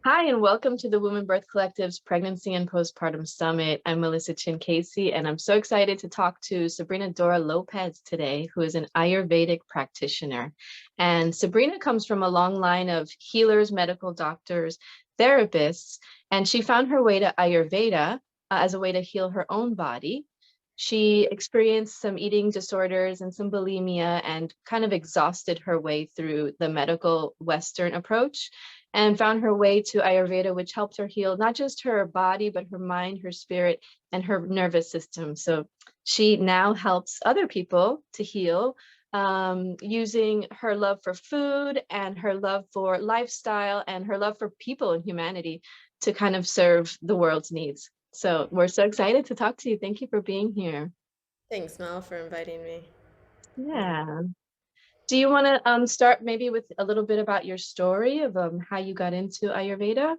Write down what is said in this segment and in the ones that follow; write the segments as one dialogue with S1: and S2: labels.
S1: Hi, and welcome to the Women Birth Collective's Pregnancy and Postpartum Summit. I'm Melissa Chin Casey, and I'm so excited to talk to Sabrina Dora Lopez today, who is an Ayurvedic practitioner. And Sabrina comes from a long line of healers, medical doctors, therapists, and she found her way to Ayurveda as a way to heal her own body. She experienced some eating disorders and some bulimia and kind of exhausted her way through the medical Western approach and found her way to Ayurveda, which helped her heal not just her body, but her mind, her spirit, and her nervous system. So she now helps other people to heal using her love for food and her love for lifestyle and her love for people and humanity to kind of serve the world's needs. So we're so excited to talk to you. Thank you for being here.
S2: Thanks, Mel, for inviting me. Yeah.
S1: Yeah. Do you want to start maybe with a little bit about your story of how you got into Ayurveda?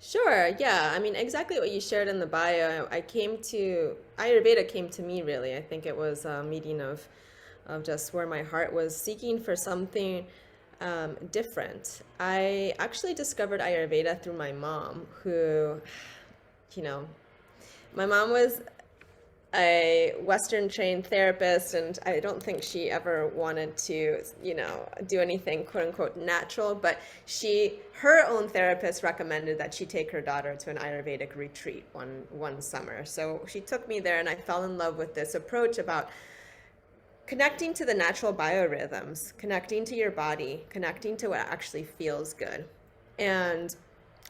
S2: Sure, yeah. I mean, exactly what you shared in the bio. Ayurveda came to me really. I think it was a meeting of just where my heart was seeking for something different. I actually discovered Ayurveda through my mom, who, you know, my mom was a Western trained therapist, and I don't think she ever wanted to, do anything quote unquote natural, but her own therapist recommended that she take her daughter to an Ayurvedic retreat one summer. So she took me there, and I fell in love with this approach about connecting to the natural biorhythms, connecting to your body, connecting to what actually feels good. And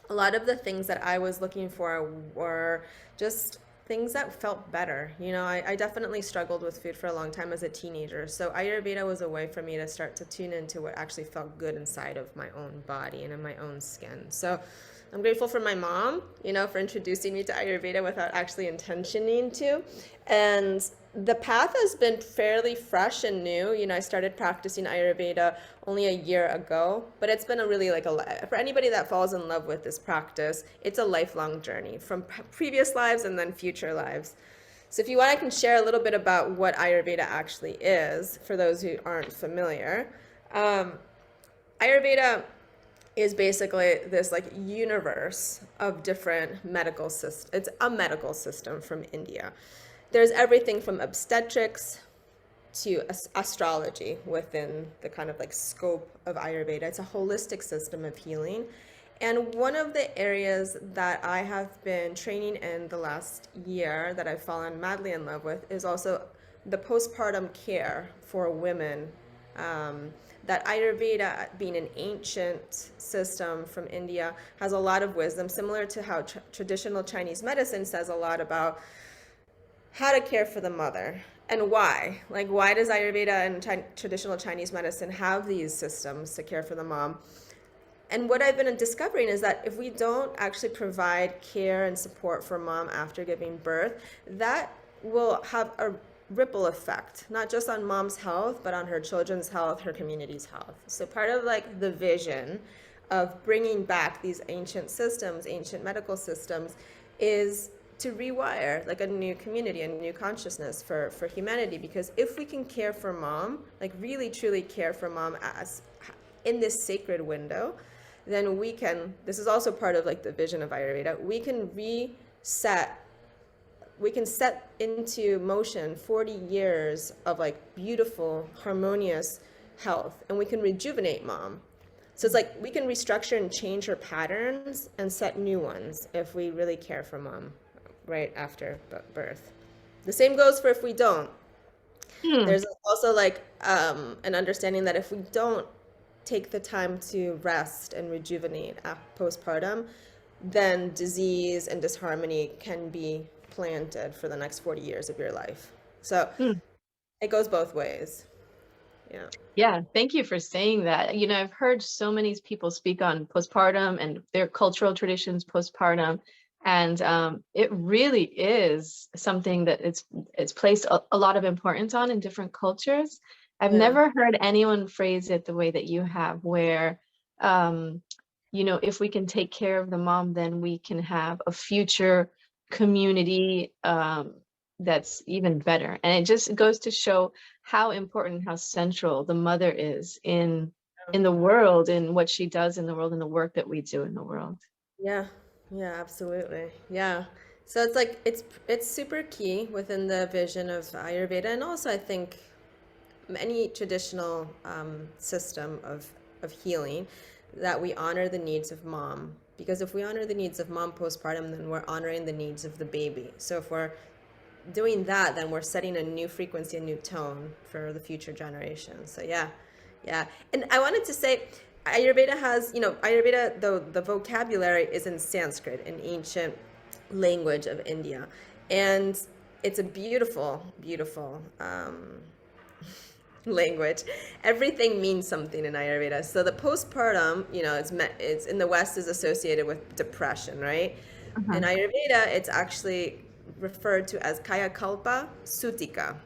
S2: a lot of the things that I was looking for were just things that felt better. I definitely struggled with food for a long time as a teenager. So Ayurveda was a way for me to start to tune into what actually felt good inside of my own body and in my own skin. So I'm grateful for my mom, for introducing me to Ayurveda without actually intentioning to. And the path has been fairly fresh and new. I started practicing Ayurveda only a year ago, but it's been a really for anybody that falls in love with this practice, it's a lifelong journey from previous lives and then future lives. So if you want, I can share a little bit about what Ayurveda actually is for those who aren't familiar. Ayurveda is basically this universe of different medical systems. It's a medical system from India. There's everything from obstetrics to astrology within the kind of scope of Ayurveda. It's a holistic system of healing. And one of the areas that I have been training in the last year that I've fallen madly in love with is also the postpartum care for women. That Ayurveda, being an ancient system from India, has a lot of wisdom, similar to how traditional Chinese medicine says a lot about how to care for the mother and why. Why does Ayurveda and traditional Chinese medicine have these systems to care for the mom? And what I've been discovering is that if we don't actually provide care and support for mom after giving birth, that will have a ripple effect, not just on mom's health, but on her children's health, her community's health. So part of the vision of bringing back these ancient systems, ancient medical systems, is to rewire a new community, a new consciousness for humanity. Because if we can care for mom, really truly care for mom as in this sacred window, then this is also part of the vision of Ayurveda, we can set into motion 40 years of beautiful, harmonious health, and we can rejuvenate mom. So it's we can restructure and change her patterns and set new ones if we really care for mom right after birth. The same goes for if we don't.
S1: Hmm.
S2: There's also an understanding that if we don't take the time to rest and rejuvenate postpartum, then disease and disharmony can be planted for the next 40 years of your life. So
S1: Hmm.
S2: it goes both ways. Yeah.
S1: Yeah, thank you for saying that. I've heard so many people speak on postpartum and their cultural traditions postpartum, and it really is something that it's placed a lot of importance on in different cultures. I've
S2: Yeah.
S1: never heard anyone phrase it the way that you have, where um, if we can take care of the mom, then we can have a future community that's even better. And it just goes to show how important, how central the mother is in in the world, and what she does in the world, and the work that we do in the world.
S2: Yeah, yeah, absolutely. Yeah. So it's like it's super key within the vision of Ayurveda, and also I think any traditional system of healing, that we honor the needs of mom. Because if we honor the needs of mom postpartum, then we're honoring the needs of the baby. So if we're doing that, then we're setting a new frequency, a new tone for the future generations. So yeah, yeah. And I wanted to say, Ayurveda has, Ayurveda, the vocabulary is in Sanskrit, an ancient language of India, and it's a beautiful, beautiful language. Everything means something in Ayurveda. So the postpartum, it's in the West is associated with depression, right? In
S1: Uh-huh.
S2: Ayurveda, it's actually referred to as Kaya Kalpa Sutika.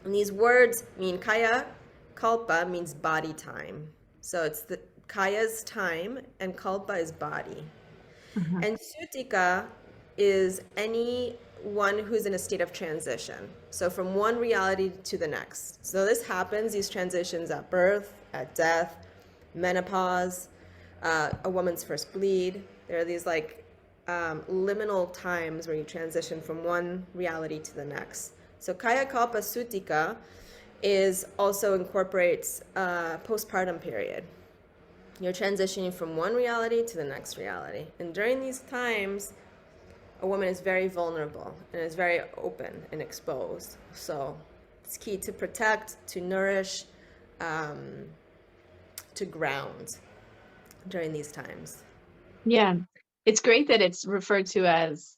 S2: And these words mean Kaya Kalpa means body time. So it's the Kaya's time and Kalpa is body.
S1: Uh-huh.
S2: And Sutika is anyone who's in a state of transition. So from one reality to the next. So this happens, these transitions at birth, at death, menopause, a woman's first bleed. There are these like liminal times where you transition from one reality to the next. So Kaya Kalpa Sutika is also incorporates postpartum period. You're transitioning from one reality to the next reality. And during these times, a woman is very vulnerable and is very open and exposed. So it's key to protect, to nourish, um, to ground during these times.
S1: Yeah, it's great that it's referred to as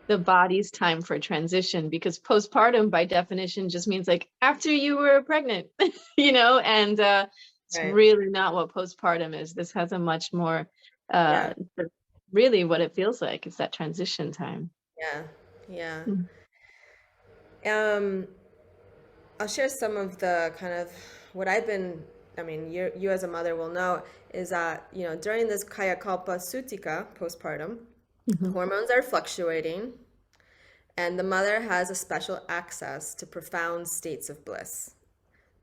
S1: the body's time for transition, because postpartum by definition just means like after you were pregnant, and it's
S2: Right.
S1: really not what postpartum is. This has a much more
S2: Yeah.
S1: uh really what it feels like. It's that transition time.
S2: Yeah. Yeah.
S1: Mm.
S2: Um, I'll share some of the kind of what I've been, I mean, you as a mother will know, is that, during this Kaya Kalpa Sutika postpartum, the
S1: Mhm.
S2: hormones are fluctuating, and the mother has a special access to profound states of bliss.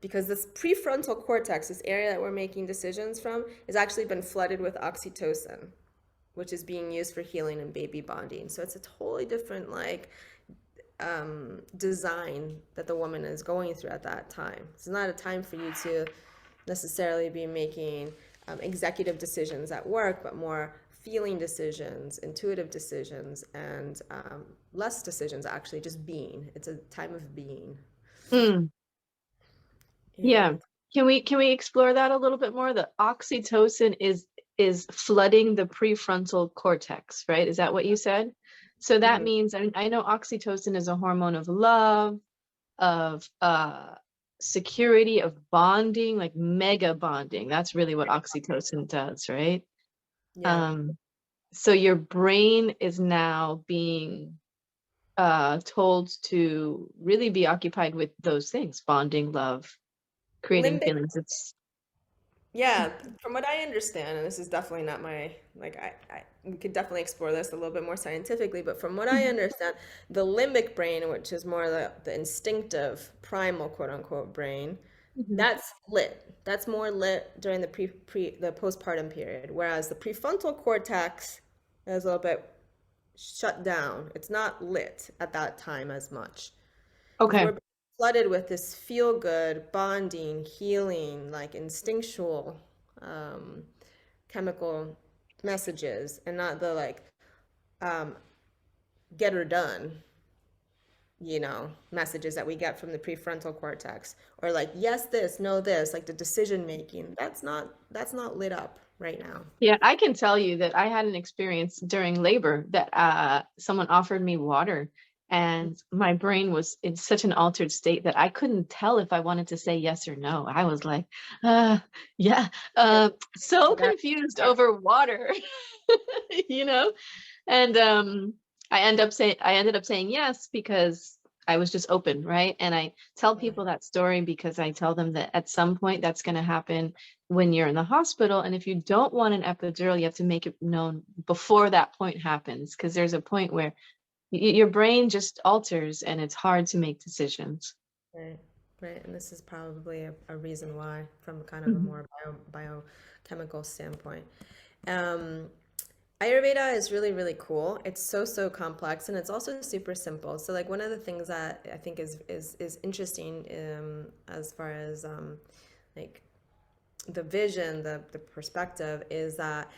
S2: Because this prefrontal cortex, this area that we're making decisions from, has actually been flooded with oxytocin, which is being used for healing and baby bonding. So it's a totally different design that the woman is going through at that time. It's not a time for you to necessarily be making executive decisions at work, but more feeling decisions, intuitive decisions, and less decisions, actually just being. It's a time of being.
S1: Mm. Yeah.
S2: And
S1: Can we explore that a little bit more? The oxytocin is flooding the prefrontal cortex, right? Is that what you said? So that
S2: mhm,
S1: means, I know oxytocin is a hormone of love, of security, of bonding, like mega bonding. That's really what oxytocin does, right?
S2: yeah.
S1: Um, so your brain is now being told to really be occupied with those things, bonding, love, creating
S2: Limbic.
S1: feelings. It's
S2: Yeah, from what I understand, and this is definitely not my, like, we could definitely explore this a little bit more scientifically, but from what I
S1: Mhm.
S2: understand, the limbic brain, which is more the instinctive, primal, quote unquote, brain,
S1: Mhm.
S2: that's lit. That's more lit during the postpartum period, whereas the prefrontal cortex is a little bit shut down. It's not lit at that time as much because
S1: Okay.
S2: we're flooded with this feel good, bonding, healing, like instinctual um, chemical messages, and not the like um, get her done, messages that we get from the prefrontal cortex, or like yes this, no this, like the decision making. That's not lit up right now.
S1: Yeah, I can tell you that I had an experience during labor that someone offered me water, and my brain was in such an altered state that I couldn't tell if I wanted to say yes or no. I was like, uh, yeah, so
S2: That,
S1: confused over water, you know? And I ended up saying yes because I was just open, right? And I tell
S2: yeah,
S1: people that story because I tell them that at some point that's going to happen when you're in the hospital. And if you don't want an epidural, you have to make it known before that point happens, because there's a point where your brain just alters and it's hard to make decisions.
S2: right. right? And this is probably a reason why, from kind of a
S1: Mhm.
S2: more biochemical standpoint. Um, Ayurveda is really, really cool. It's so, so complex and it's also super simple. So like one of the things that I think is interesting as far as like the vision, the perspective is that,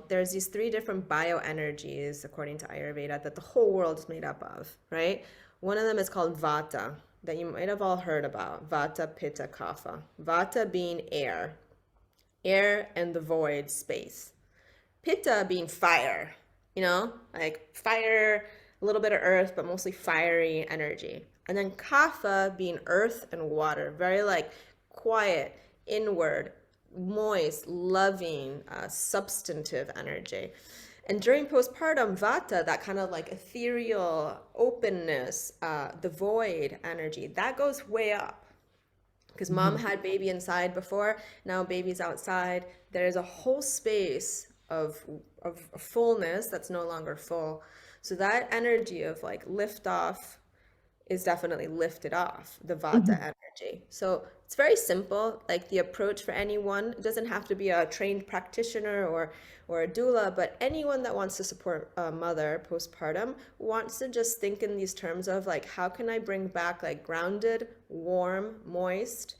S2: there's these three different bioenergies according to Ayurveda that the whole world is made up of, right? One of them is called Vata, that you might have all heard about. Vata, Pitta, Kapha. Vata being air, air and the void space. Pitta being fire, like fire, a little bit of earth, but mostly fiery energy. And then Kapha being earth and water, very like quiet, inward, moist, loving, substantive energy. And during postpartum, Vata, that kind of like ethereal openness, the void energy, that goes way up because mom
S1: Mhm.
S2: had baby inside before, now baby's outside. There's a whole space of fullness that's no longer full. So that energy of like lift off is definitely lifted off, the vata
S1: Mhm.
S2: energy. So it's very simple. Like the approach for anyone, it doesn't have to be a trained practitioner or a doula, but anyone that wants to support a mother postpartum wants to just think in these terms of like, how can I bring back like grounded, warm, moist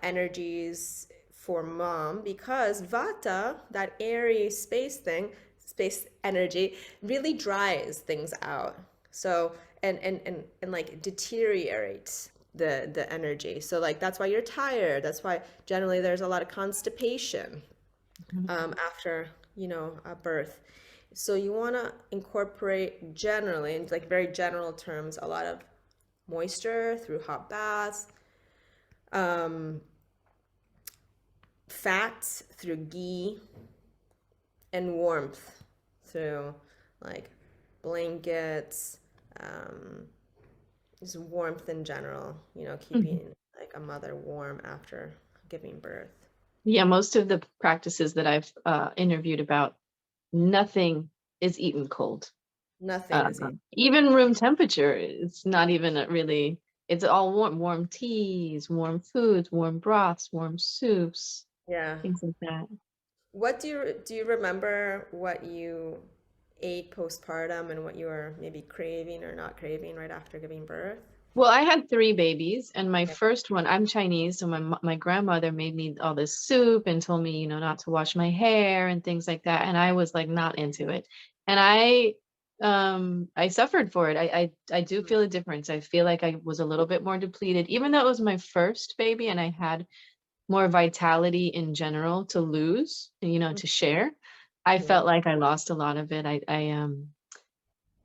S2: energies for mom, because vata, that airy space thing, space energy, really dries things out. So and like deteriorates the energy. So like that's why you're tired. That's why generally there's a lot of constipation after a birth. So you want to incorporate generally, in like very general terms, a lot of moisture through hot baths, um, fats through ghee, and warmth through like blankets, um, just warmth in general,
S1: Mhm.
S2: keeping like a mother warm after giving birth.
S1: Yeah, most of the practices that I've interviewed about, nothing is eaten cold.
S2: Nothing is easy.
S1: Even room temperature, it's not even really, it's all warm, warm teas, warm foods, warm broths, warm soups,
S2: Yeah.
S1: things like that.
S2: What do you remember what you ate postpartum and what you were maybe craving or not craving right after giving birth?
S1: Well, I had 3 babies, and my
S2: Yeah.
S1: first one, I'm Chinese, so my grandmother made me all this soup and told me, not to wash my hair and things like that, and I was, like, not into it. And I suffered for it. I do feel a difference. I feel like I was a little bit more depleted, even though it was my first baby and I had more vitality in general to lose, to share. I
S2: Mhm.
S1: felt like I lost a lot of it.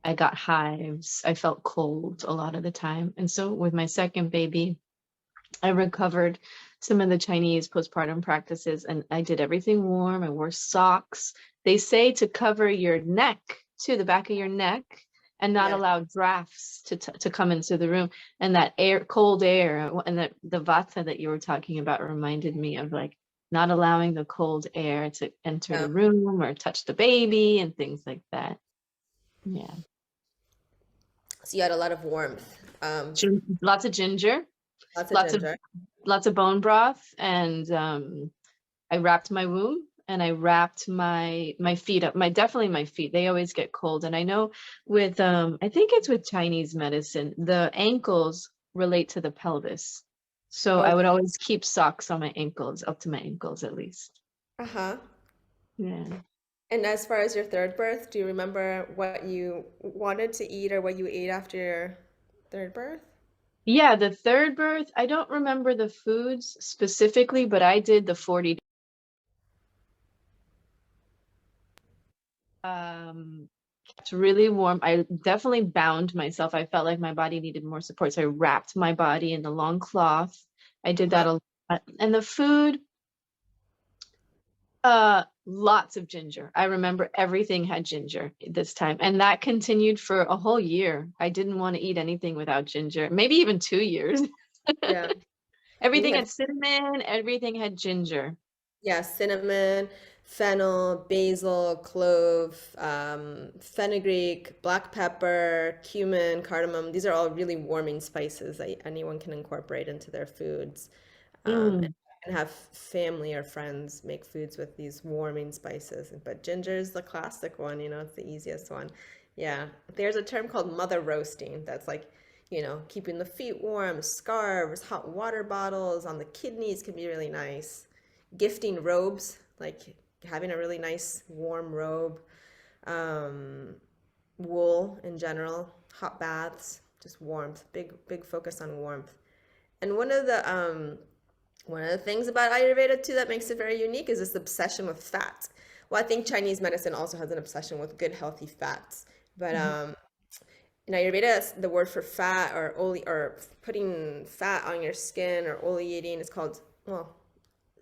S1: I got hives. I felt cold a lot of the time. And so with my second baby, I recovered some of the Chinese postpartum practices and I did everything warm. I wore socks. They say to cover your neck, to the back of your neck, and not
S2: Yeah.
S1: allow drafts to come into the room. And that air, cold air, and that the vata that you were talking about reminded me of like not allowing the cold air to enter
S2: Yeah.
S1: the room or touch the baby and things like that. Yeah.
S2: So you had a lot of warmth.
S1: Lots of ginger,
S2: Lots of
S1: lots of
S2: ginger.
S1: lots of bone broth, and I wrapped my womb and I wrapped my feet up. Definitely my feet. They always get cold, and I know with I think it's with Chinese medicine, the ankles relate to the pelvis. So I would
S2: Okay.
S1: always keep socks on my ankles, up to my ankles at least.
S2: Uh-huh.
S1: Yeah.
S2: And as far as your third birth, do you remember what you wanted to eat or what you ate after your third birth?
S1: Yeah, the third birth, I don't remember the foods specifically, but I did the 40 kept really warm. I definitely bound myself. I felt like my body needed more support, so I wrapped my body in the long cloth. I did
S2: Uh-huh.
S1: that a lot. And the food, lots of ginger. I remember everything had ginger this time, and that continued for a whole year. I didn't want to eat anything without ginger, maybe even 2 years.
S2: Yeah. And you
S1: Everything
S2: had,
S1: had cinnamon, everything had ginger.
S2: yeah, cinnamon. fennel, basil, clove, fenugreek, black pepper, cumin, cardamom. These are all really warming spices that anyone can incorporate into their foods.
S1: Mm,
S2: And have family or friends make foods with these warming spices. But ginger is the classic one, it's the easiest one. Yeah, there's a term called mother roasting that's like, keeping the feet warm, scarves, hot water bottles on the kidneys can be really nice. Gifting robes, like having a really nice warm robe, um, wool in general, hot baths, just warmth, big focus on warmth. And one of the things about Ayurveda too that makes it very unique is this obsession with fat. Well, I think Chinese medicine also has an obsession with good, healthy fats. But
S1: mhm.
S2: in Ayurveda, the word for fat or or putting fat on your skin or oleating is called, well,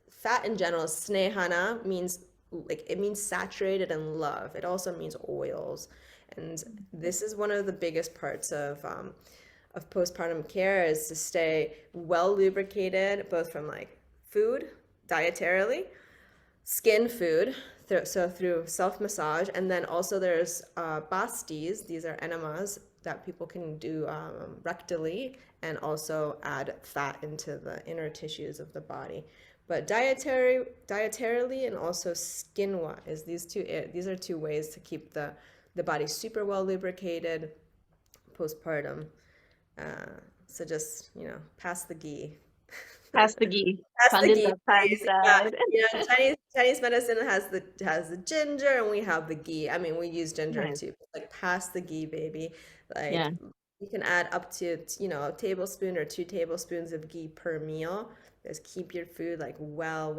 S2: fat in general, snehana means like it means saturated in love. It also means oils, and this is one of the biggest parts of postpartum care is to stay well lubricated, both from like food, dietarily, skin food, so through self massage, and then also there's bastis. These are enemas that people can do rectally and also add fat into the inner tissues of the body. But dietarily and also skin wise, these are two ways to keep the body super well lubricated postpartum. So just, pass the ghee.
S1: Pass the ghee.
S2: Pass the
S1: Pandit
S2: ghee,
S1: Bappan
S2: please. Yeah,
S1: side.
S2: Chinese medicine has the ginger and we have the ghee. I mean, we use ginger
S1: Nice.
S2: too. But like pass the ghee, baby.
S1: Yeah.
S2: Like you can add up to, a tablespoon or 2 tablespoons of ghee per meal. Just keep your food like well,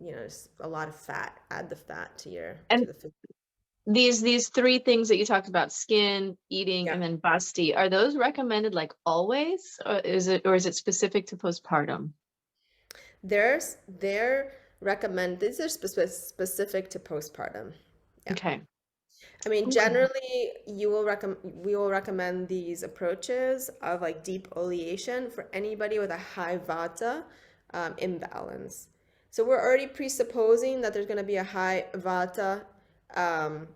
S2: just a lot of fat. Add the fat to
S1: And
S2: the food.
S1: these three things that you talked about, skin, eating,
S2: Yeah.
S1: and then basti, are those recommended like always, or is it specific to postpartum?
S2: They're recommend these are specific to postpartum. Yeah.
S1: Okay.
S2: I mean,
S1: Okay.
S2: generally, we will recommend these approaches of like deep oleation for anybody with a high vata imbalance. So we're already presupposing that there's going to be a high vata um,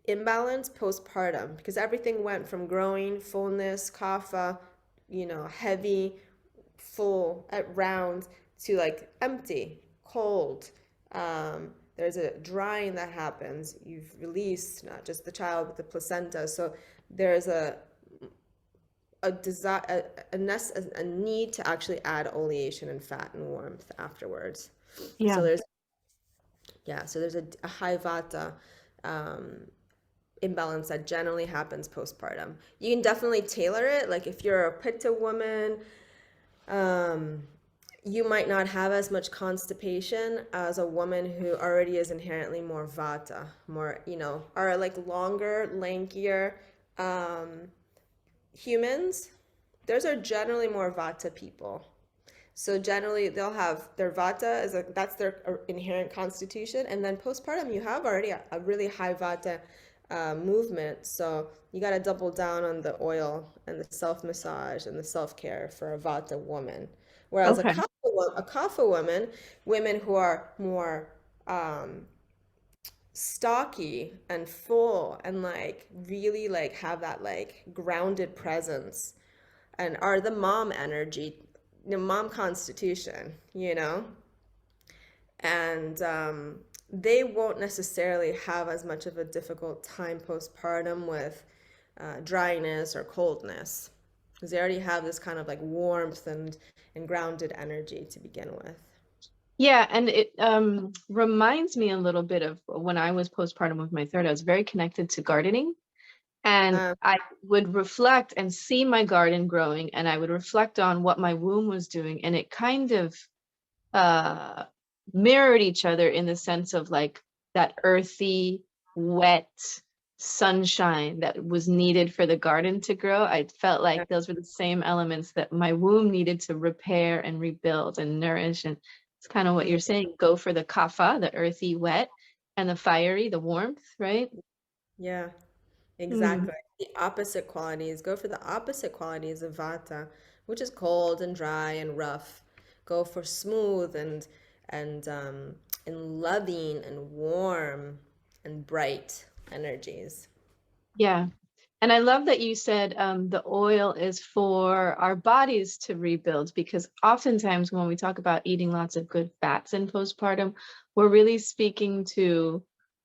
S2: imbalance postpartum because everything went from growing, fullness, kapha, heavy, full at round to like empty, cold. There's a drying that happens. You've released not just the child but the placenta. So there's a desire, a need to actually add oleation and fat and warmth afterwards.
S1: Yeah.
S2: So there's a high vata um, imbalance that generally happens postpartum. You can definitely tailor it. Like if you're a pitta woman, um, you might not have as much constipation as a woman who already is inherently more vata, more, are like longer, lankier humans. Those are generally more vata people. So generally they'll have their vata that's their inherent constitution, and then postpartum you have already a really high vata movement. So you got to double down on the oil and the self massage and the self care for a vata woman. Whereas
S1: Okay.
S2: a kapha woman, women who are more stocky and full and like really like have that like grounded presence and are the mom energy, mom constitution, and they won't necessarily have as much of a difficult time postpartum with dryness or coldness because they already have this kind of like warmth and grounded energy to begin with.
S1: Yeah, and it reminds me a little bit of when I was postpartum with my third. I was very connected to gardening, and
S2: Uh,
S1: I would reflect and see my garden growing, and I would reflect on what my womb was doing, and it kind of uh mirrored each other in the sense of like that earthy, wet sunshine that was needed for the garden to grow. I felt like those were the same elements that my womb needed to repair and rebuild and nourish. And it's kind of what you're saying. Go for the kapha, the earthy, wet, and the fiery, the warmth, right?
S2: yeah.
S1: Hmm.
S2: Exactly. The opposite qualities. Go for the opposite qualities of vata, which is cold and dry and rough. Go for smooth and and and loving and warm and bright energies.
S1: Yeah. And I love that you said the oil is for our bodies to rebuild, because oftentimes when we talk about eating lots of good fats in postpartum, we're really speaking to,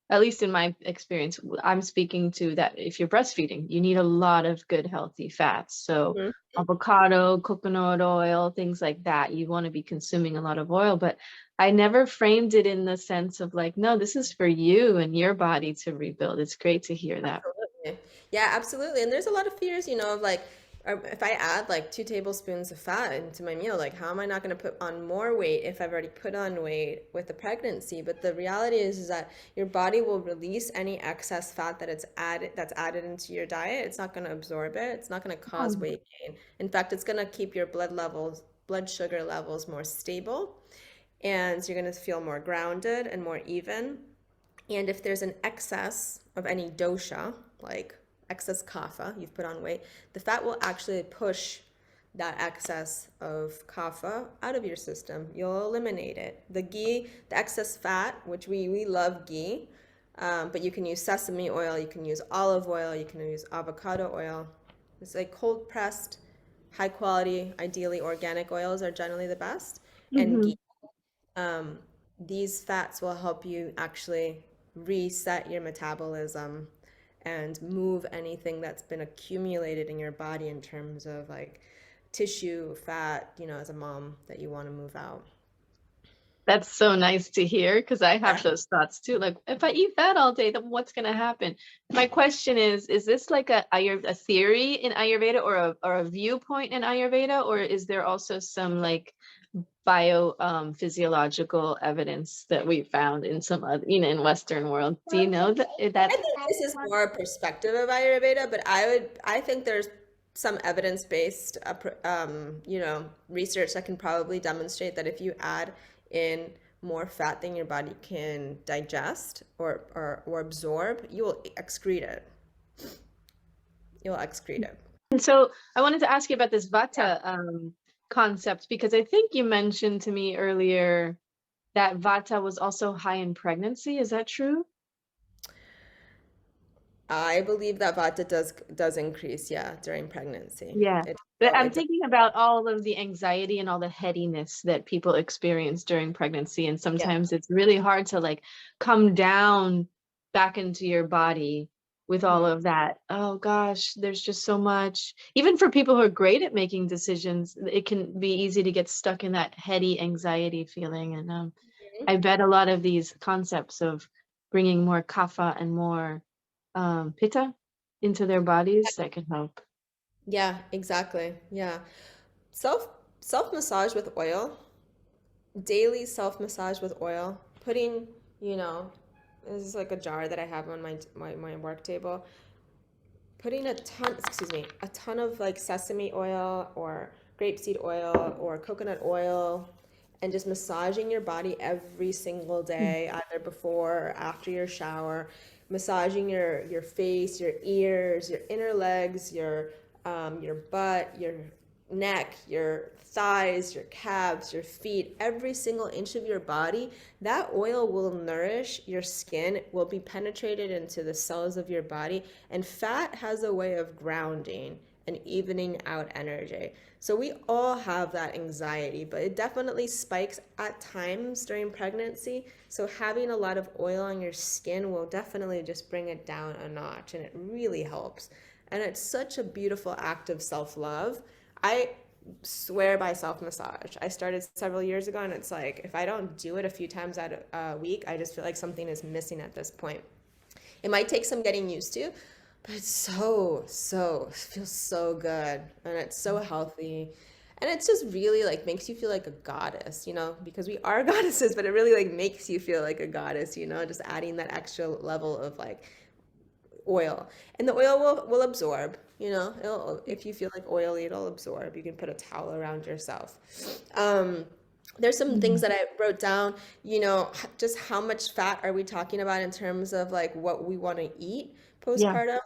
S1: at least in my experience, I'm speaking to that if you're breastfeeding, you need a lot of good, healthy fats. So
S2: Mhm.
S1: avocado, coconut oil, things like that. You want to be consuming a lot of oil, but I never framed it in the sense of like, no, this is for you and your body to rebuild. It's great to hear that.
S2: Absolutely. Yeah, absolutely. And there's a lot of fears, of like, if I add like 2 tablespoons of fat into my meal, like how am I not going to put on more weight if I've already put on weight with the pregnancy? But the reality is that your body will release any excess fat that's added into your diet. It's not going to absorb it. It's not going to cause weight gain. In fact, it's going to keep your blood sugar levels more stable, and you're going to feel more grounded and more even. And if there's an excess of any dosha, like excess kapha, you've put on weight, the fat will actually push that excess of kapha out of your system. You'll eliminate it. The ghee, the excess fat, which we love ghee, but you can use sesame oil, you can use olive oil, you can use avocado oil. It's like cold pressed, high quality, ideally organic oils are generally the best, and
S1: Mhm.
S2: ghee. um, these fats will help you actually reset your metabolism and move anything that's been accumulated in your body in terms of like tissue, fat, as a mom that you want to move out.
S1: That's so nice to hear, because I have those thoughts too. Like, if I eat that all day, then what's going to happen? My question is this like a theory in Ayurveda, or a viewpoint in Ayurveda, or is there also some like bio physiological evidence that we found in some other, in Western world? Do you know that if
S2: I
S1: that's
S2: think this is more a perspective of Ayurveda, but I think there's some evidence-based, research that can probably demonstrate that if you add in more fat than your body can digest or absorb, you will excrete it. You'll excrete it.
S1: And so I wanted to ask you about this
S2: Yeah.
S1: vata concept, because I think you mentioned to me earlier that vata was also high in pregnancy. Is that true?
S2: I believe that vata does increase, yeah, during pregnancy.
S1: Yeah.
S2: It
S1: But I'm
S2: it
S1: thinking about all of the anxiety and all the headiness that people experience during pregnancy. And
S2: yeah.
S1: sometimes it's really hard to like come down back into your body with all
S2: Mhm.
S1: of that. Oh gosh, there's just so much. Even for people who are great at making decisions, it can be easy to get stuck in that heady anxiety feeling. And I bet a lot of these concepts of bringing more kapha and more pitta into their bodies, that can help.
S2: Yeah, exactly. Yeah. Self self massage with oil, daily self massage with oil, putting, you know, this is like a jar that I have on my work table. Putting a ton of like sesame oil or grapeseed oil or coconut oil, and just massaging your body every single day, either before or after your shower, massaging your face, your ears, your inner legs, your butt, your neck, your thighs, your calves, your feet, every single inch of your body. That oil will nourish your skin, will be penetrated into the cells of your body. And fat has a way of grounding and evening out energy. So we all have that anxiety, but it definitely spikes at times during pregnancy. So having a lot of oil on your skin will definitely just bring it down a notch, and it really helps. And it's such a beautiful act of self-love. I swear by self massage. I started several years ago, and it's like if I don't do it a few times out a week, I just feel like something is missing at this point. It might take some getting used to, but it's it feels so good, and it's so healthy. And it's just really like makes you feel like a goddess, because we are goddesses, but it really like makes you feel like a goddess, just adding that extra level of like oil. And the oil will absorb, if you feel like oily, it'll absorb. You can put a towel around yourself. Um, there's some things
S1: Mhm.
S2: that I wrote down, just how much fat are we talking about in terms of like what we want to eat
S1: Yeah.
S2: postpartum.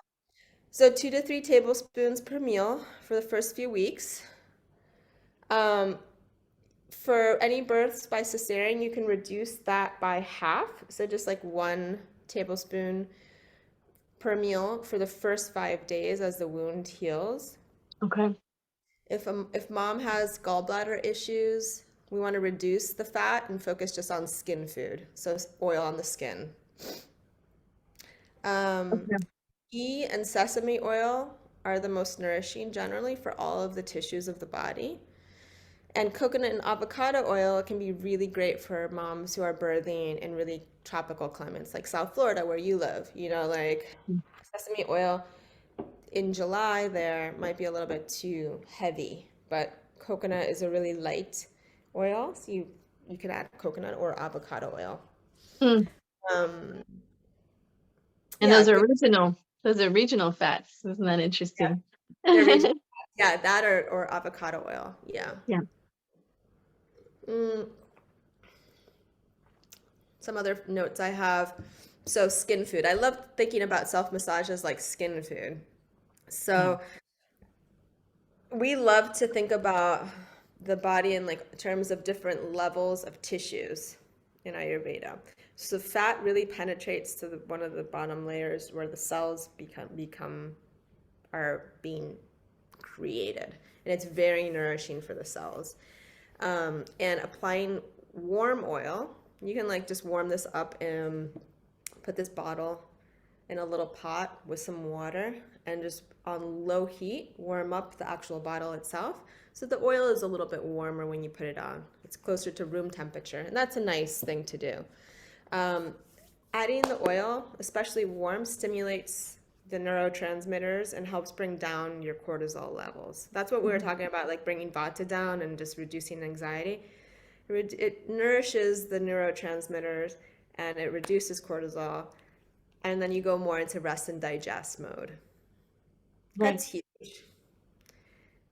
S2: So 2 to 3 tablespoons per meal for the first few weeks. Um, For any births by cesarean, you can reduce that by half. So just like 1 tablespoon per meal for the first 5 days as the wound heals.
S1: Okay.
S2: If mom has gallbladder issues, we want to reduce the fat and focus just on skin food, so oil on the skin. Um,
S1: Okay.
S2: ghee and sesame oil are the most nourishing generally for all of the tissues of the body. And coconut and avocado oil can be really great for moms who are birthing in really tropical climates, like South Florida, where you live. Like sesame oil in July there might be a little bit too heavy, but coconut is a really light oil, so you can add coconut or avocado oil.
S1: Mm.
S2: Um,
S1: And
S2: yeah, good.
S1: those are regional fats. Isn't that
S2: Yeah,
S1: interesting?
S2: they're regional. Yeah, that or avocado oil. Yeah.
S1: Yeah.
S2: Mm, some other notes I have. So skin food. I love thinking about self-massage as like skin food.
S1: Yeah.
S2: So we love to think about the body in like terms of different levels of tissues in Ayurveda. So fat really penetrates to one of the bottom layers where the cells become are being created, and it's very nourishing for the cells. And applying warm oil, you can like just warm this up and put this bottle in a little pot with some water and just on low heat warm up the actual bottle itself. So the oil is a little bit warmer when you put it on. It's closer to room temperature, and that's a nice thing to do. Um, Adding the oil, especially warm, stimulates the neurotransmitters and helps bring down your cortisol levels. That's what we were talking about, like bringing vata down and just reducing anxiety. It nourishes the neurotransmitters and it reduces cortisol, and then you go more into rest and digest mode.
S1: Right.
S2: That's huge.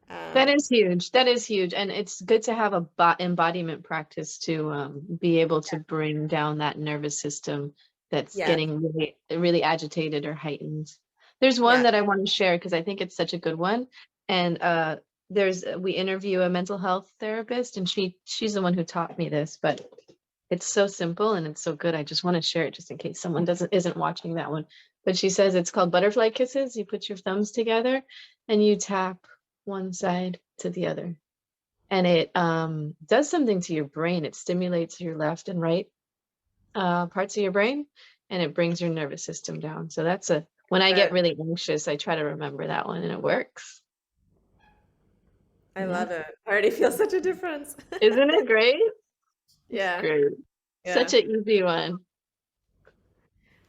S1: That
S2: Um,
S1: is huge. That is huge. And it's good to have a embodiment practice to be able to bring down that nervous system that's
S2: yeah,
S1: getting really, really agitated or heightened. There's one
S2: yeah,
S1: that I want to share because I think it's such a good one. And we interview a mental health therapist, and she's the one who taught me this, but it's so simple and it's so good. I just want to share it just in case someone isn't watching that one. But she says it's called butterfly kisses. You put your thumbs together and you tap one side to the other. And it does something to your brain. It stimulates your left and right parts of your brain, and it brings your nervous system down. So when I get
S2: but
S1: really anxious, I try to remember that one, and it works.
S2: I
S1: Yeah.
S2: love it. I already feel such a difference.
S1: Isn't it great? It's
S2: Yeah,
S1: great.
S2: yeah,
S1: Such an easy one.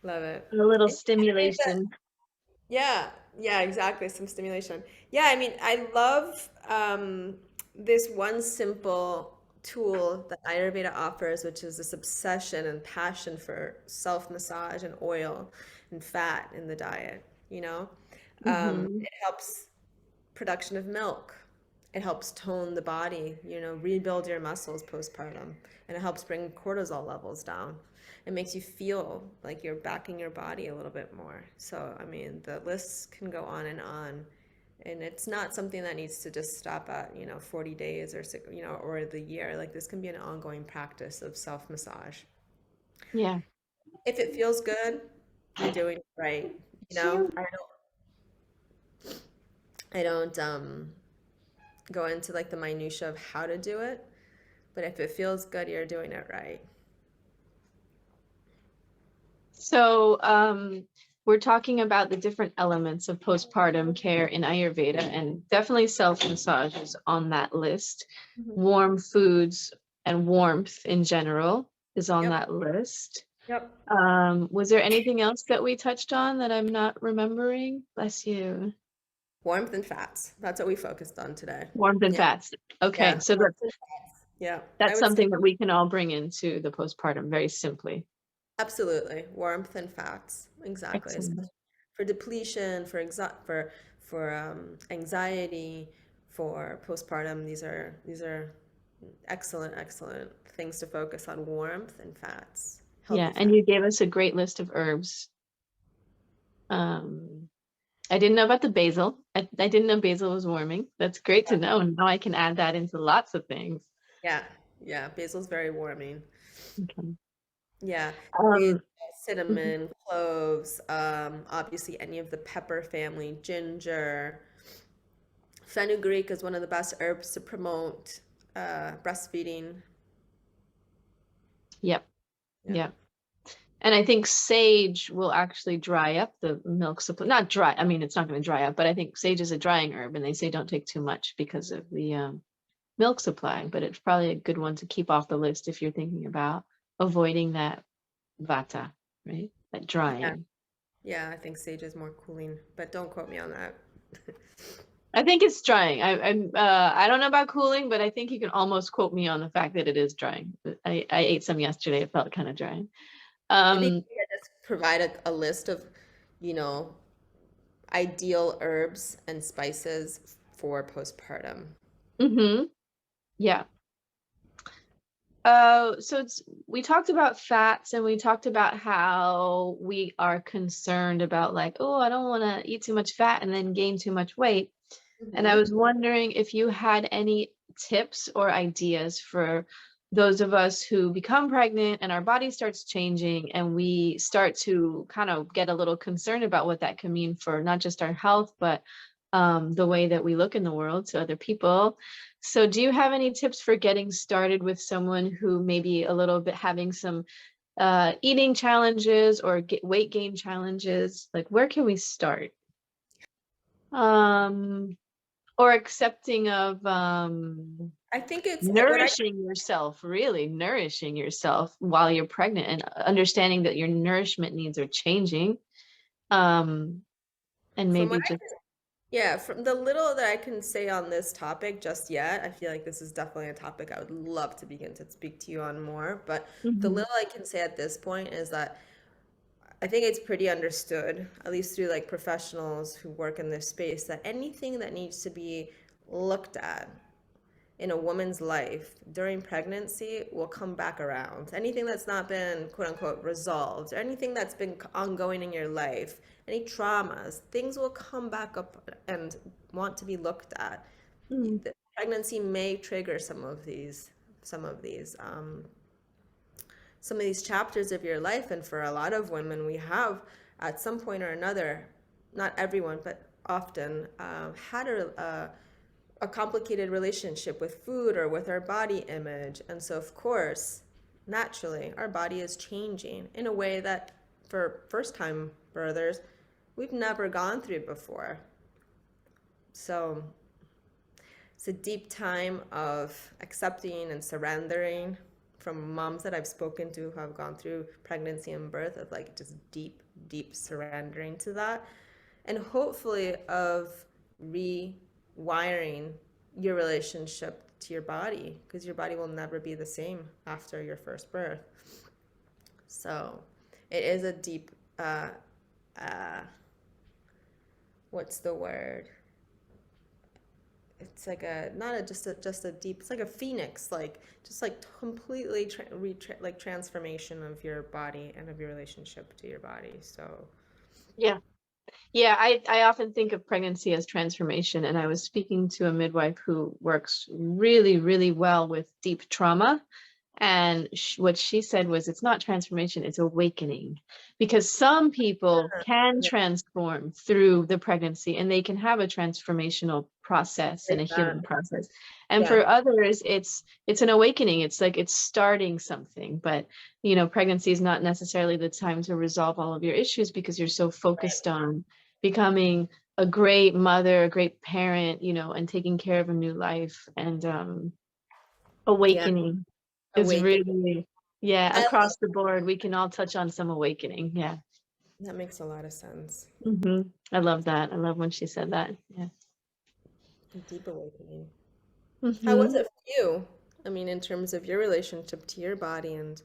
S2: love it.
S1: A little
S2: And I think that
S1: stimulation.
S2: yeah, yeah, exactly. Some stimulation. Yeah, I mean, I love this one simple tool that Ayurveda offers, which is this obsession and passion for self-massage and oil and fat in the diet, you know?
S1: Hmm.
S2: It helps production of milk. It helps tone the body, rebuild your muscles postpartum, and it helps bring cortisol levels down. It makes you feel like you're backing your body a little bit more. So, I mean, the lists can go on, and it's not something that needs to just stop at, 40 days or the year. Like this can be an ongoing practice of self-massage.
S1: Yeah.
S2: If it feels good, you're doing it right. I don't go into like the minutia of how to do it, but if it feels good, you're doing it right.
S1: So, we're talking about the different elements of postpartum care in Ayurveda, and definitely self-massage is on that list.
S2: Mhm.
S1: Warm foods and warmth in general is on
S2: Yep.
S1: that list.
S2: Yep.
S1: Was there anything else that we touched on that I'm not remembering? Bless you.
S2: Warmth and fats. That's what we focused on today.
S1: Warmth and
S2: Yeah.
S1: fats. Okay,
S2: Yeah.
S1: so
S2: Warmth and fats. Yeah. I
S1: that's
S2: would say
S1: something that we can all bring into the postpartum very simply.
S2: absolutely. Warmth and fats. Exactly.
S1: Excellent.
S2: Especially for depletion, for anxiety, for postpartum. These are excellent, excellent things to focus on. Warmth and fats.
S1: Yeah,
S2: Healthy
S1: and
S2: fat.
S1: you gave us a great list of herbs. Um, I didn't know about the basil. I didn't know basil was warming. That's great to know. And now I can add that into lots of things.
S2: Yeah. Yeah, basil's very warming.
S1: Okay.
S2: Yeah, basil,
S1: Um, mhm.
S2: cinnamon, cloves, obviously any of the pepper family, ginger. Fenugreek is one of the best herbs to promote breastfeeding.
S1: Yep.
S2: Yeah.
S1: Yep. And I think sage will actually dry up the milk supply. Not dry, I mean, it's not going to dry up, but I think sage is a drying herb, and they say don't take too much because of the milk supply. But it's probably a good one to keep off the list if you're thinking about avoiding that vata, right? That
S2: Yeah.
S1: drying.
S2: Yeah, I think sage is more cooling, but don't quote me on that.
S1: I think it's drying. I don't know about cooling, but I think you can almost quote me on the fact that it is drying. I ate some yesterday. It felt kind of drying.
S2: Maybe
S1: Um,
S2: we could just provide a list of, you know, ideal herbs and spices for postpartum.
S1: hmm yeah. So we talked about fats, and we talked about how we are concerned about like, oh, I don't want to eat too much fat and then gain too much weight. And I
S2: Hmm.
S1: was wondering if you had any tips or ideas for those of us who become pregnant and our body starts changing and we start to kind of get a little concerned about what that can mean for not just our health, but the way that we look in the world to other people. So, do you have any tips for getting started with someone who may be a little bit having some eating challenges or weight gain challenges? Like, where can we start? Um, or accepting of
S2: I think it's what I
S1: nourishing yourself, really nourishing yourself while you're pregnant, and understanding that your nourishment needs are changing. Um, and
S2: from what
S1: maybe
S2: I
S1: just
S2: Yeah, from the little that I can say on this topic just yet, I feel like this is definitely a topic I would love to begin to speak to you on more. But the
S1: Mhm.
S2: little I can say at this point is that I think it's pretty understood, at least through like professionals who work in this space, that anything that needs to be looked at in a woman's life during pregnancy will come back around. Anything that's not been quote unquote resolved, or anything that's been ongoing in your life, any traumas, things will come back up and want to be looked at.
S1: Mm.
S2: The pregnancy may trigger some of these, um, some of these chapters of your life. And for a lot of women, we have at some point or another, not everyone, but often had a complicated relationship with food or with our body image. And so, of course, naturally, our body is changing in a way that for first time birthers, we've never gone through before. So, it's a deep time of accepting and surrendering from moms that I've spoken to who have gone through pregnancy and birth, of like just deep, deep surrendering to that. And hopefully of rewiring your relationship to your body, because your body will never be the same after your first birth. So it is a deep, uh, what's the word? It's like a not a just a deep. It's like a phoenix, like just like completely like transformation of your body and of your relationship to your body. So
S1: Yeah. Yeah, I often think of pregnancy as transformation, and I was speaking to a midwife who works really, really well with deep trauma. And what she said was, it's not transformation, it's awakening. Because some people can
S2: yeah,
S1: transform through the pregnancy and they can have a transformational process and
S2: like
S1: a
S2: that.
S1: healing process. And
S2: Yeah,
S1: for others, it's an awakening. It's like it's starting something. But pregnancy is not necessarily the time to resolve all of your issues because you're so
S2: right.
S1: focused on becoming a great mother, a great parent, and taking care of a new life. And
S2: Yeah,
S1: awakening is
S2: awaken.
S1: really, yeah,
S2: I
S1: across the board. We can all touch on some awakening. Yeah.
S2: That makes a lot of sense.
S1: I love that. I love when she said that. Yeah.
S2: A deep awakening. How was
S1: hmm
S2: it for you? I mean, in terms of your relationship to your body and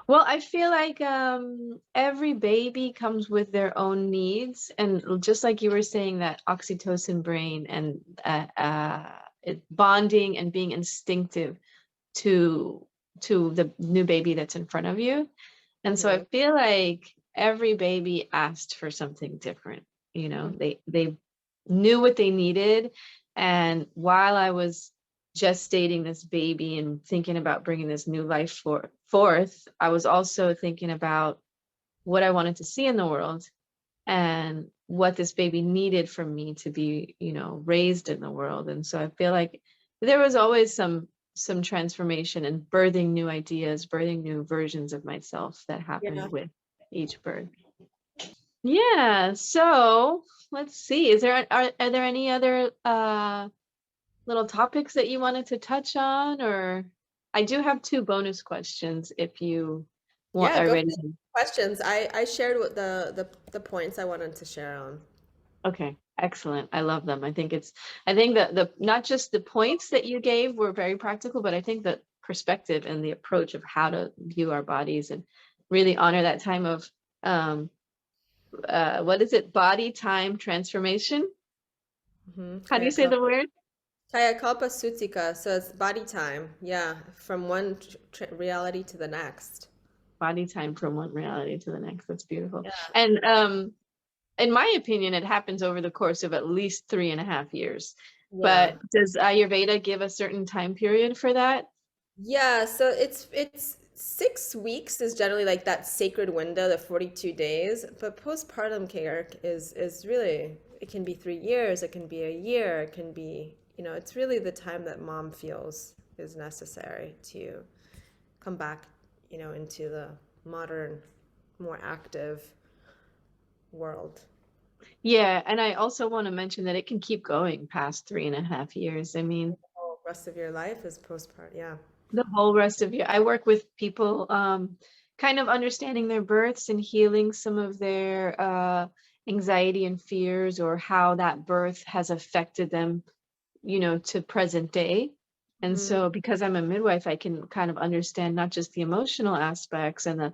S1: Well, I feel like every baby comes with their own needs, and just like you were saying, that oxytocin brain and bonding and being instinctive to the new baby that's in front of you. And so I
S2: Mhm,
S1: feel like every baby asked for something different.
S2: mhm,
S1: They knew what they needed. And while I was gestating this baby and thinking about bringing this new life forth, I was also thinking about what I wanted to see in the world and what this baby needed from me to be, raised in the world. And so I feel like there was always some transformation and birthing new ideas, birthing new versions of myself that
S2: Yeah.
S1: happened with each birth. Yeah. So let's see. Are there any other little topics that you wanted to touch on, or I do have two bonus questions if you
S2: Yeah,
S1: are
S2: go for
S1: ready.
S2: the questions. I shared what the points I wanted to share on.
S1: Okay, excellent. I love them. I think that the not just the points that you gave were very practical, but I think the perspective and the approach of how to view our bodies and really honor that time of um what is it? Body time transformation. How do you say the word?
S2: Kayakalpa Sutika, so it's body time. Yeah, from one reality to the next.
S1: Body time from one reality to the next. That's beautiful.
S2: Yeah.
S1: And in my opinion, it happens over the course of at least 3.5 years.
S2: Yeah.
S1: But does Ayurveda give a certain time period for that?
S2: Yeah, so it's 6 weeks is generally like that sacred window, the 42 days. But postpartum care is really, it can be 3 years, it can be a year, it can be, it's really the time that mom feels is necessary to come back, into the modern, more active world.
S1: Yeah, and I also want to mention that it can keep going past 3.5 years. I mean,
S2: The rest of your life is postpartum. Yeah.
S1: the whole rest of your, I work with people kind of understanding their births and healing some of their anxiety and fears, or how that birth has affected them, to present day. And
S2: Hmm.
S1: so because I'm a midwife, I can kind of understand not just the emotional aspects and the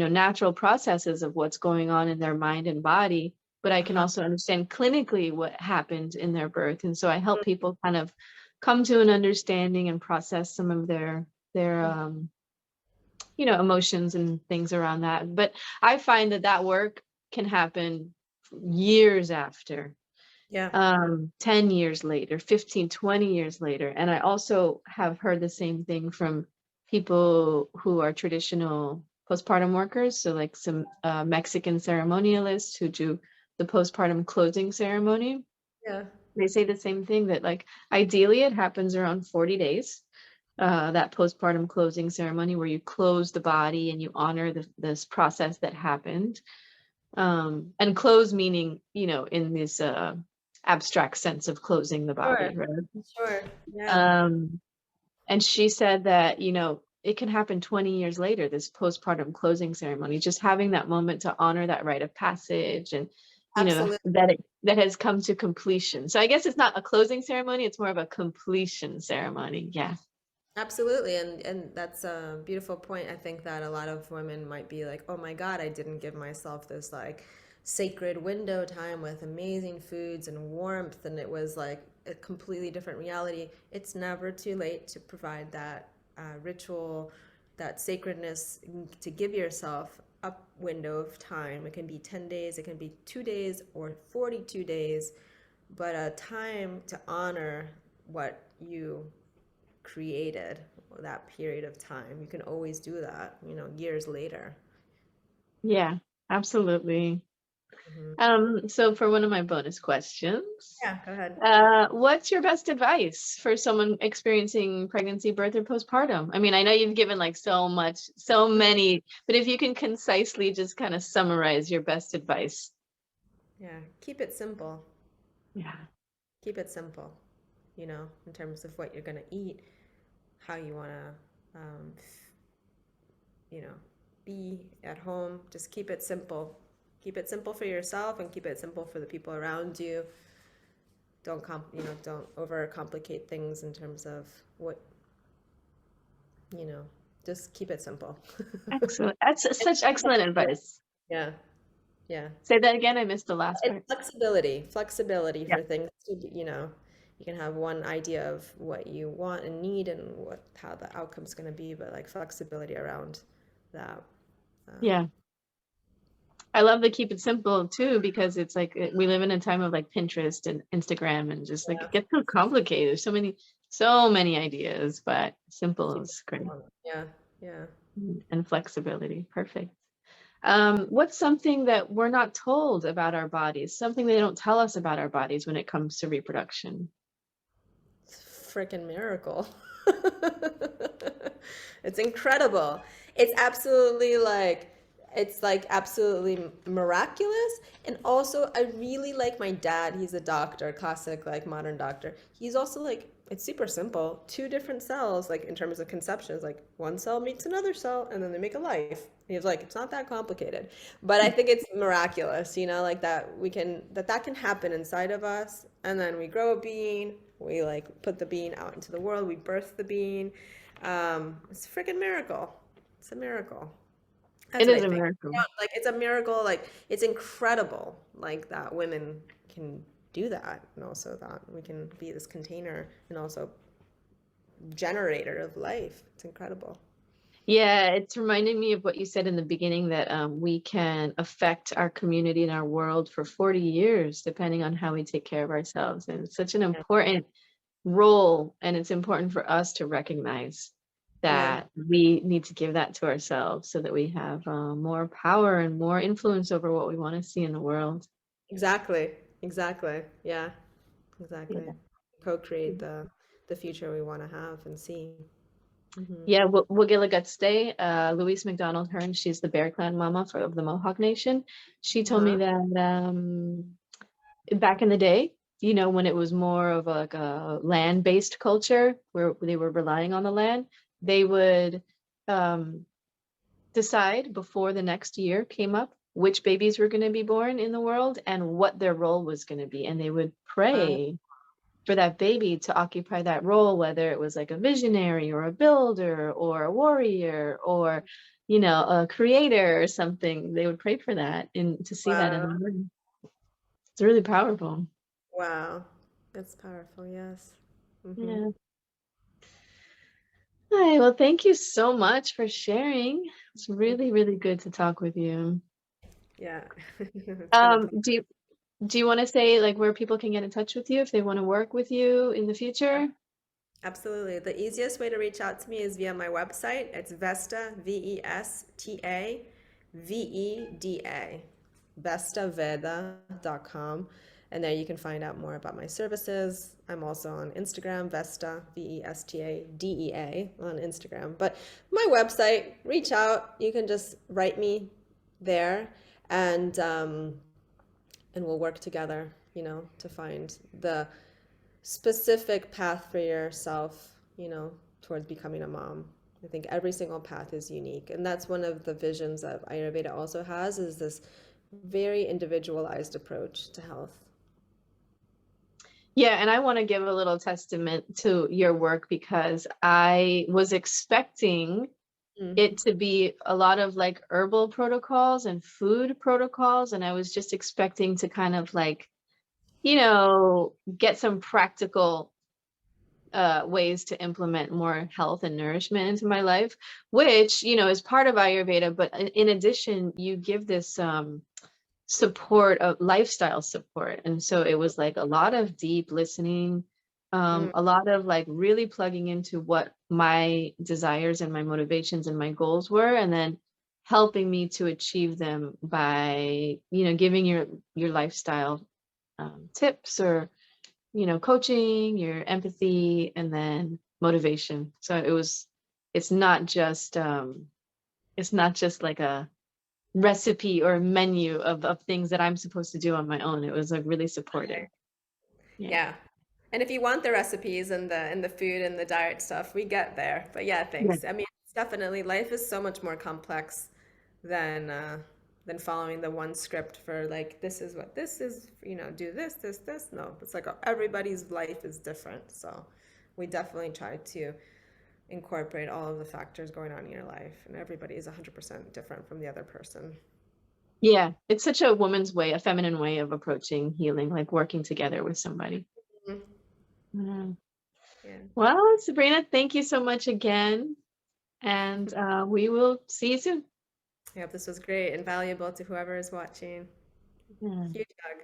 S1: natural processes of what's going on in their mind and body, but I can
S2: Uh-huh.
S1: also understand clinically what happened in their birth. And so I help people kind of come to an understanding and process some of their emotions and things around that. But I find that work can happen years after,
S2: Yeah.
S1: 10 years later, 15, 20 years later. And I also have heard the same thing from people who are traditional postpartum workers. So like some Mexican ceremonialists who do the postpartum closing ceremony.
S2: Yeah.
S1: They say the same thing, that like ideally it happens around 40 days. That postpartum closing ceremony where you close the body and you honor this process that happened. And close meaning, in this abstract sense of closing the
S2: Sure.
S1: body, right?
S2: Sure. Yeah.
S1: Um, and she said that, it can happen 20 years later, this postpartum closing ceremony, just having that moment to honor that rite of passage and,
S2: Absolutely.
S1: that has come to completion. So I guess it's not a closing ceremony, it's more of a completion ceremony. Yeah.
S2: Absolutely. And that's a beautiful point. I think that a lot of women might be like, "Oh my God, I didn't give myself this like sacred window time with amazing foods and warmth and it was like a completely different reality." It's never too late to provide that ritual, that sacredness to give yourself a window of time. It can be 10 days, it can be 2 days or 42 days, but a time to honor what you created that period of time. You can always do that, years later.
S1: Yeah, absolutely.
S2: Hmm.
S1: So for one of my bonus questions,
S2: Yeah, go ahead.
S1: what's your best advice for someone experiencing pregnancy, birth, or postpartum? I mean, I know you've given like so many, but if you can concisely just kind of summarize your best advice.
S2: Yeah, keep it simple.
S1: Yeah.
S2: Keep it simple, in terms of what you're going to eat, how you want to, you know, be at home. Just keep it simple. Keep it simple for yourself and keep it simple for the people around you. Don't overcomplicate things in terms of what, you know, just keep it simple.
S1: Excellent. That's such excellent advice.
S2: Yeah, yeah.
S1: Say that again. I missed the last
S2: It's
S1: part.
S2: flexibility
S1: Yeah.
S2: for things to, you can have one idea of what you want and need and how the outcome's going to be, but like flexibility around that. Um,
S1: Yeah. I love to keep it simple too, because it's like we live in a time of like Pinterest and Instagram and just like it gets so complicated. There's So many ideas, but simple
S2: Super
S1: is great.
S2: fun. Yeah, yeah.
S1: And flexibility. Perfect. What's something that we're not told about our bodies? Something they don't tell us about our bodies when it comes to reproduction?
S2: Freaking miracle. It's incredible. It's absolutely like it's like absolutely miraculous. And also I really like my dad. He's a doctor, classic like modern doctor. He's also like it's super simple. Two different cells, like in terms of conceptions, like one cell meets another cell and then they make a life. He's like, it's not that complicated. But I think it's miraculous, like that we can that can happen inside of us, and then we grow a being, we like put the being out into the world, we birth the being. It's a freaking miracle. It's a miracle. That's
S1: It
S2: what
S1: is
S2: I
S1: a
S2: think.
S1: miracle.
S2: Like it's a miracle, like it's incredible, like that women can do that, and also that we can be this container and also generator of life. It's incredible.
S1: Yeah, it's reminding me of what you said in the beginning that we can affect our community and our world for 40 years, depending on how we take care of ourselves. And it's such an
S2: Yeah.
S1: important role, and it's important for us to recognize
S2: Yeah.
S1: that we need to give that to ourselves so that we have more power and more influence over what we want to see in the world.
S2: Exactly. Exactly. Yeah.
S1: Yeah.
S2: Exactly. Co-create the future we want to have and see. Hmm.
S1: Yeah, Day, Louise McDonald Hearn, she's the Bear Clan mama of the Mohawk Nation. She told me
S2: Uh-huh.
S1: that back in the day, when it was more of like a land-based culture where they were relying on the land, they would um, decide before the next year came up which babies were going to be born in the world and what their role was going to be. And they would
S2: Wow.
S1: pray for that baby to occupy that role, whether it was like a visionary or a builder or a warrior or, a creator or something. They would pray for that and to see that in
S2: Wow.
S1: the world. It's really powerful.
S2: Wow. That's powerful. Yes. Hmm.
S1: Yeah. Hi, well, thank you so much for sharing. It's really, really good to talk with you.
S2: Yeah. It's been a pleasure.
S1: Do you want to say like where people can get in touch with you if they want to work with you in the future?
S2: Absolutely. The easiest way to reach out to me is via my website. It's Vesta, Vesta, Veda, vestaveda.com. And there you can find out more about my services. I'm also on Instagram, Vesta, Vestadea on Instagram. But my website, reach out. You can just write me there, and we'll work together, to find the specific path for yourself, towards becoming a mom. I think every single path is unique. And that's one of the visions that Ayurveda also has, is this very individualized approach to health.
S1: Yeah, and I want to give a little testament to your work because I was expecting
S2: Mm.
S1: it to be a lot of like herbal protocols and food protocols, and I was just expecting to kind of like, get some practical ways to implement more health and nourishment into my life, which, is part of Ayurveda. But in addition, you give this support of lifestyle support. And so it was like a lot of deep listening,
S2: Mm.
S1: a lot of like really plugging into what my desires and my motivations and my goals were, and then helping me to achieve them by, giving your lifestyle tips or coaching, your empathy, and then motivation. So it's not just like a recipe or menu of things that I'm supposed to do on my own. It was like really supportive. Yeah.
S2: Yeah. And if you want the recipes and the food and the diet stuff, we get there. But yeah,
S1: Yeah.
S2: thanks. I mean, it's definitely life is so much more complex than following the one script for like this is what this is, do this, this, this. No, it's like everybody's life is different. So we definitely try to incorporate all of the factors going on in your life, and everybody is 100% different from the other person.
S1: Yeah. It's such a woman's way, a feminine way of approaching healing, like working together with somebody.
S2: Mhm.
S1: Yeah.
S2: Yeah.
S1: Well, Sabrina, thank you so much again. And we will see you soon.
S2: I hope this was great and valuable to whoever is watching.
S1: Yeah.
S2: Huge hug.